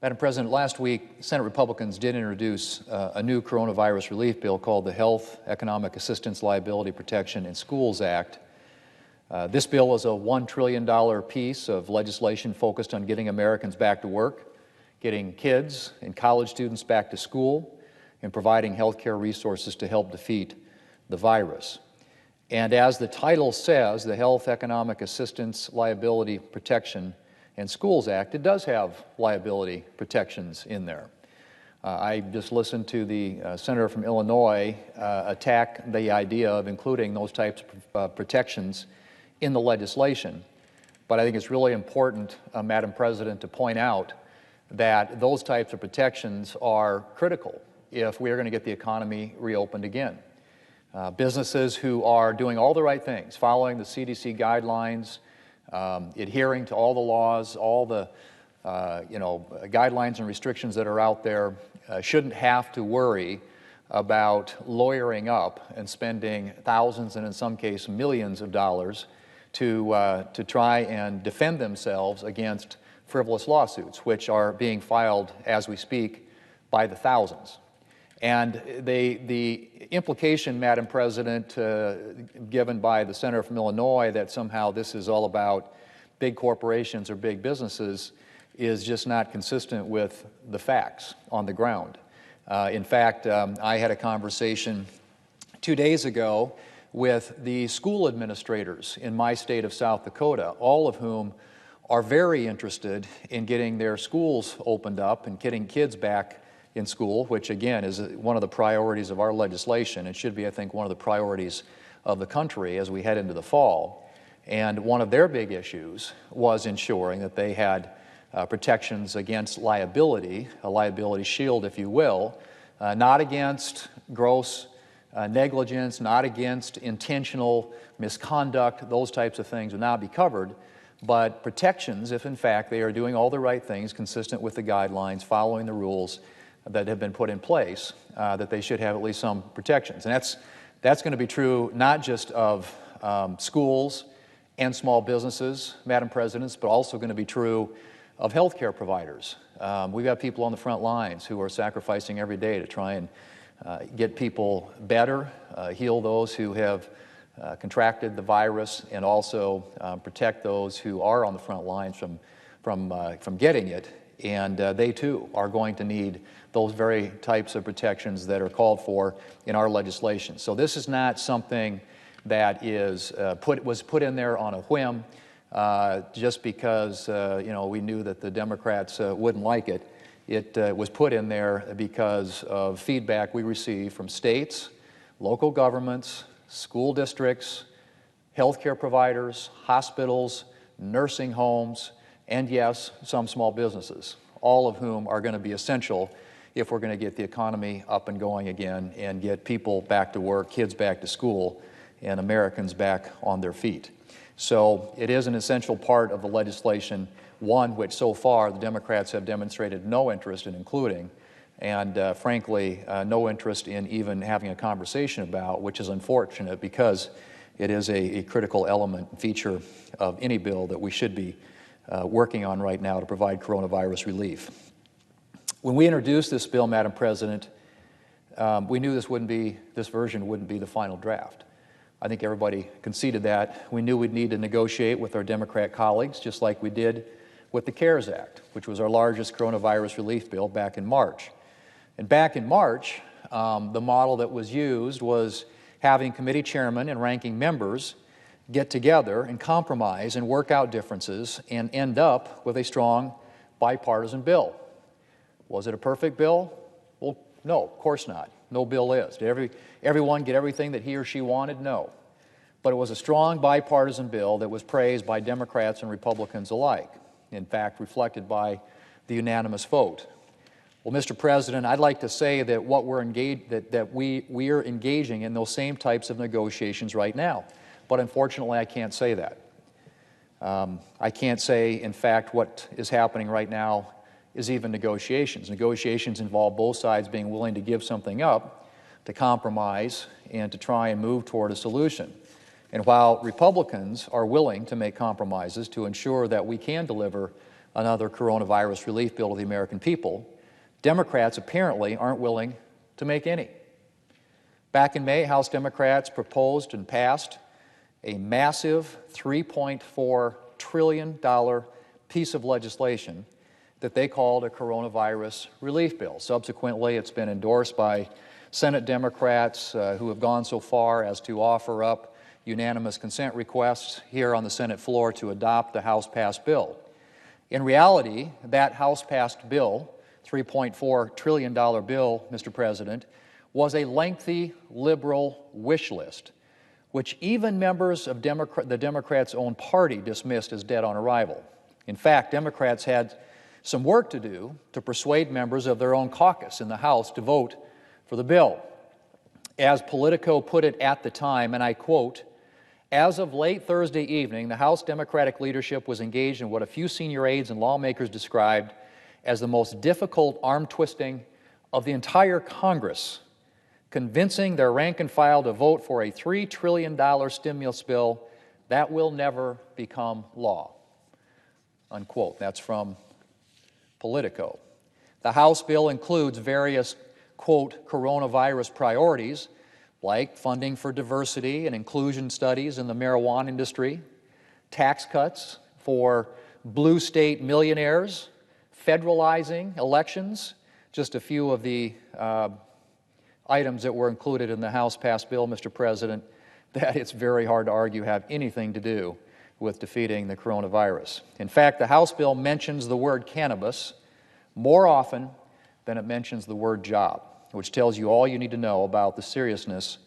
Madam President, last week, Senate Republicans did introduce a new coronavirus relief bill called the Health, Economic Assistance, Liability Protection in Schools Act. This bill is a $1 trillion piece of legislation focused on getting Americans back to work, getting kids and college students back to school, and providing health care resources to help defeat the virus. And as the title says, the Health, Economic Assistance, Liability Protection and Schools Act, it does have liability protections in there. I just listened to the senator from Illinois attack the idea of including those types of protections in the legislation. But I think it's really important, Madam President, to point out that those types of protections are critical if we are going to get the economy reopened again. Businesses who are doing all the right things, following the CDC guidelines, adhering to all the laws, all the guidelines and restrictions that are out there, shouldn't have to worry about lawyering up and spending thousands and in some cases millions of dollars to try and defend themselves against frivolous lawsuits, which are being filed as we speak by the thousands. And the implication, Madam President, given by the senator from Illinois that somehow this is all about big corporations or big businesses is just not consistent with the facts on the ground. In fact, I had a conversation 2 days ago with the school administrators in my state of South Dakota, all of whom are very interested in getting their schools opened up and getting kids back in school, which again is one of the priorities of our legislation. It should be, I think, one of the priorities of the country as we head into the fall. And one of their big issues was ensuring that they had protections against liability, a liability shield, if you will, not against gross negligence, not against intentional misconduct. Those types of things would not be covered, but protections if in fact they are doing all the right things consistent with the guidelines, following the rules that have been put in place, that they should have at least some protections. And that's going to be true not just of schools and small businesses, Madam President, but also going to be true of healthcare providers. We've got people on the front lines who are sacrificing every day to try and get people better, heal those who have contracted the virus, and also protect those who are on the front lines from getting it. And they too are going to need those very types of protections that are called for in our legislation. So this is not something that was put in there on a whim just because we knew that the Democrats wouldn't like it. It was put in there because of feedback we received from states, local governments, school districts, healthcare providers, hospitals, nursing homes, and yes, some small businesses, all of whom are going to be essential if we're going to get the economy up and going again and get people back to work, kids back to school, and Americans back on their feet. So it is an essential part of the legislation, one which so far the Democrats have demonstrated no interest in including, and frankly, no interest in even having a conversation about, which is unfortunate because it is a critical element and feature of any bill that we should be working on right now to provide coronavirus relief. When we introduced this bill, Madam President, we knew this version wouldn't be the final draft. I think everybody conceded that. We knew we'd need to negotiate with our Democrat colleagues, just like we did with the CARES Act, which was our largest coronavirus relief bill back in March. And back in March, the model that was used was having committee chairmen and ranking members get together and compromise and work out differences and end up with a strong bipartisan bill. Was it a perfect bill? Well, no, of course not. No bill is. Did everyone get everything that he or she wanted? No. But it was a strong bipartisan bill that was praised by Democrats and Republicans alike, in fact, reflected by the unanimous vote. Well, Mr. President, I'd like to say that what we're we are engaging in those same types of negotiations right now. But unfortunately, I can't say that. I can't say, in fact, what is happening right now is even negotiations. Negotiations involve both sides being willing to give something up, to compromise, and to try and move toward a solution. And while Republicans are willing to make compromises to ensure that we can deliver another coronavirus relief bill to the American people, Democrats apparently aren't willing to make any. Back in May, House Democrats proposed and passed a massive $3.4 trillion piece of legislation that they called a coronavirus relief bill. Subsequently, it's been endorsed by Senate Democrats who have gone so far as to offer up unanimous consent requests here on the Senate floor to adopt the House-passed bill. In reality, that House-passed bill, $3.4 trillion bill, Mr. President, was a lengthy liberal wish list, which even members of the Democrats' own party dismissed as dead on arrival. In fact, Democrats had some work to do to persuade members of their own caucus in the House to vote for the bill. As Politico put it at the time, and I quote, "As of late Thursday evening, the House Democratic leadership was engaged in what a few senior aides and lawmakers described as the most difficult arm twisting of the entire Congress, convincing their rank and file to vote for a $3 trillion stimulus bill that will never become law." Unquote. That's from Politico. The House bill includes various, quote, coronavirus priorities, like funding for diversity and inclusion studies in the marijuana industry, tax cuts for blue state millionaires, federalizing elections, just a few of the items that were included in the House-passed bill, Mr. President, that it's very hard to argue have anything to do with defeating the coronavirus. In fact, the House bill mentions the word cannabis more often than it mentions the word job, which tells you all you need to know about the seriousness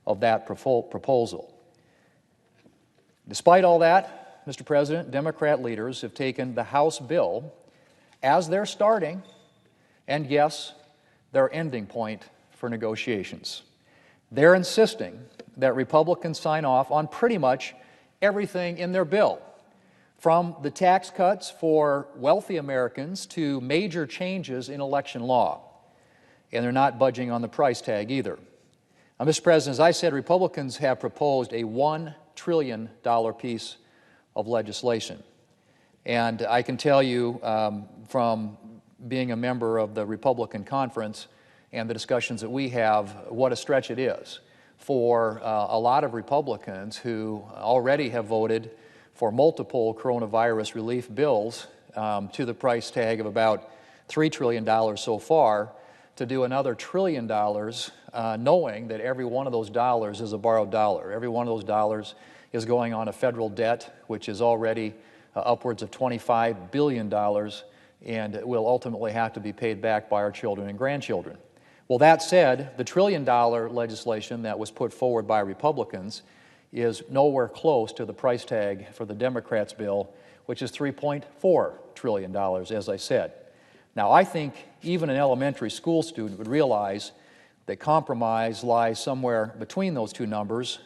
of that proposal. Despite all that, Mr. President, Democrat leaders have taken the House bill as their starting and, yes, their ending point for negotiations. They're insisting that Republicans sign off on pretty much everything in their bill, from the tax cuts for wealthy Americans to major changes in election law. And they're not budging on the price tag either. Now, Mr. President, as I said, Republicans have proposed a $1 trillion piece of legislation. And I can tell you from being a member of the Republican conference and the discussions that we have, what a stretch it is for a lot of Republicans who already have voted for multiple coronavirus relief bills to the price tag of about $3 trillion so far, to do another $1 trillion, knowing that every one of those dollars is a borrowed dollar. Every one of those dollars is going on a federal debt, which is already upwards of $25 billion, and will ultimately have to be paid back by our children and grandchildren. Well, that said, the $1 trillion legislation that was put forward by Republicans is nowhere close to the price tag for the Democrats' bill, which is $3.4 trillion, as I said. Now, I think even an elementary school student would realize that compromise lies somewhere between those two numbers,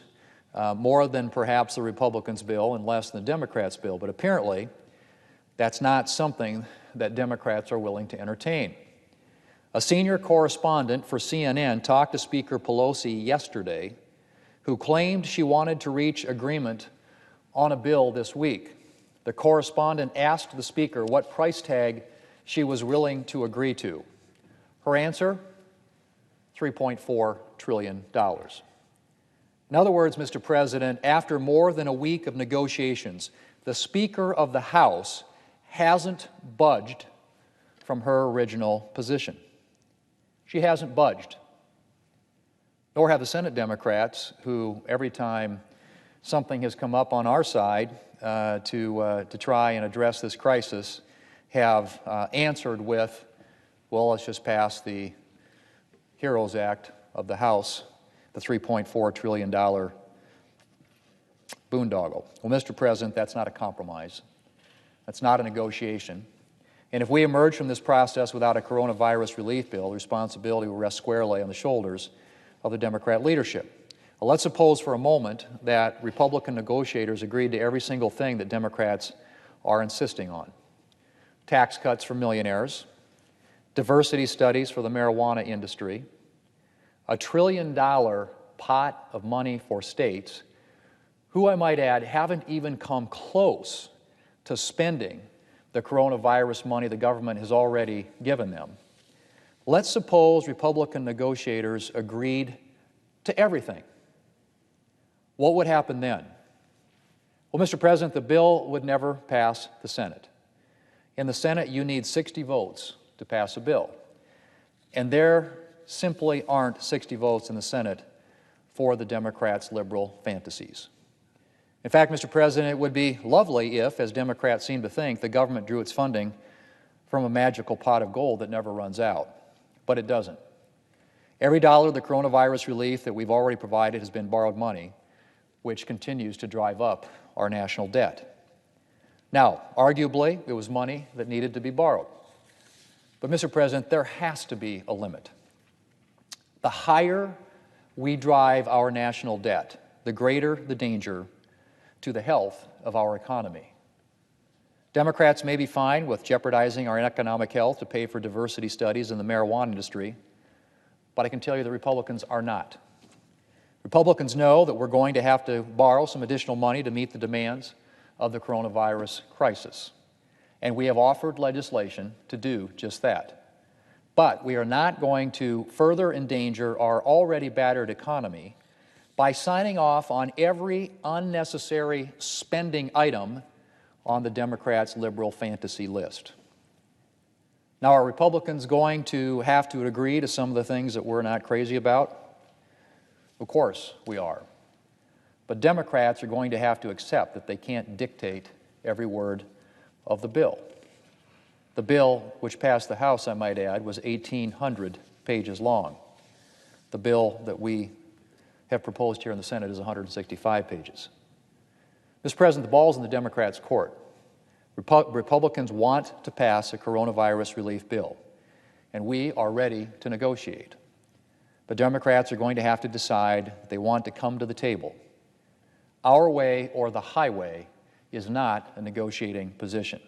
more than perhaps the Republicans' bill and less than the Democrats' bill. But apparently, that's not something that Democrats are willing to entertain. A senior correspondent for CNN talked to Speaker Pelosi yesterday, who claimed she wanted to reach agreement on a bill this week. The correspondent asked the Speaker what price tag she was willing to agree to. Her answer, $3.4 trillion. In other words, Mr. President, after more than a week of negotiations, the Speaker of the House hasn't budged from her original position. She hasn't budged. Nor have the Senate Democrats, who every time something has come up on our side to try and address this crisis, have answered with, well, let's just pass the HEROES Act of the House, the $3.4 trillion boondoggle. Well, Mr. President, that's not a compromise. That's not a negotiation. And if we emerge from this process without a coronavirus relief bill, the responsibility will rest squarely on the shoulders of the Democrat leadership. Well, let's suppose for a moment that Republican negotiators agreed to every single thing that Democrats are insisting on. Tax cuts for millionaires, diversity studies for the marijuana industry, a $1 trillion pot of money for states, who I might add haven't even come close to spending the the coronavirus money the government has already given them. Let's suppose Republican negotiators agreed to everything. What would happen then? Well, Mr. President, the bill would never pass the Senate. In the Senate, you need 60 votes to pass a bill. And there simply aren't 60 votes in the Senate for the Democrats' liberal fantasies. In fact, Mr. President, it would be lovely if, as Democrats seem to think, the government drew its funding from a magical pot of gold that never runs out. But it doesn't. Every dollar of the coronavirus relief that we've already provided has been borrowed money, which continues to drive up our national debt. Now, arguably, it was money that needed to be borrowed. But, Mr. President, there has to be a limit. The higher we drive our national debt, the greater the danger to the health of our economy. Democrats may be fine with jeopardizing our economic health to pay for diversity studies in the marijuana industry, but I can tell you that Republicans are not. Republicans know that we're going to have to borrow some additional money to meet the demands of the coronavirus crisis, and we have offered legislation to do just that. But we are not going to further endanger our already battered economy by signing off on every unnecessary spending item on the Democrats' liberal fantasy list. Now, are Republicans going to have to agree to some of the things that we're not crazy about? Of course we are. But Democrats are going to have to accept that they can't dictate every word of the bill. The bill, which passed the House, I might add, was 1,800 pages long. The bill that we have proposed here in the Senate is 165 pages. Mr. President, the ball's in the Democrats' court. Republicans want to pass a coronavirus relief bill, and we are ready to negotiate. But Democrats are going to have to decide if they want to come to the table. Our way or the highway is not a negotiating position.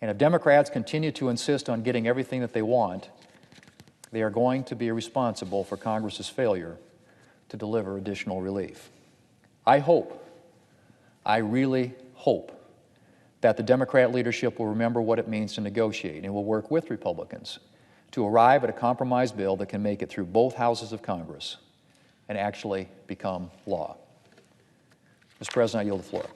And if Democrats continue to insist on getting everything that they want, they are going to be responsible for Congress's failure to deliver additional relief. I really hope, that the Democrat leadership will remember what it means to negotiate and will work with Republicans to arrive at a compromise bill that can make it through both houses of Congress and actually become law. Mr. President, I yield the floor.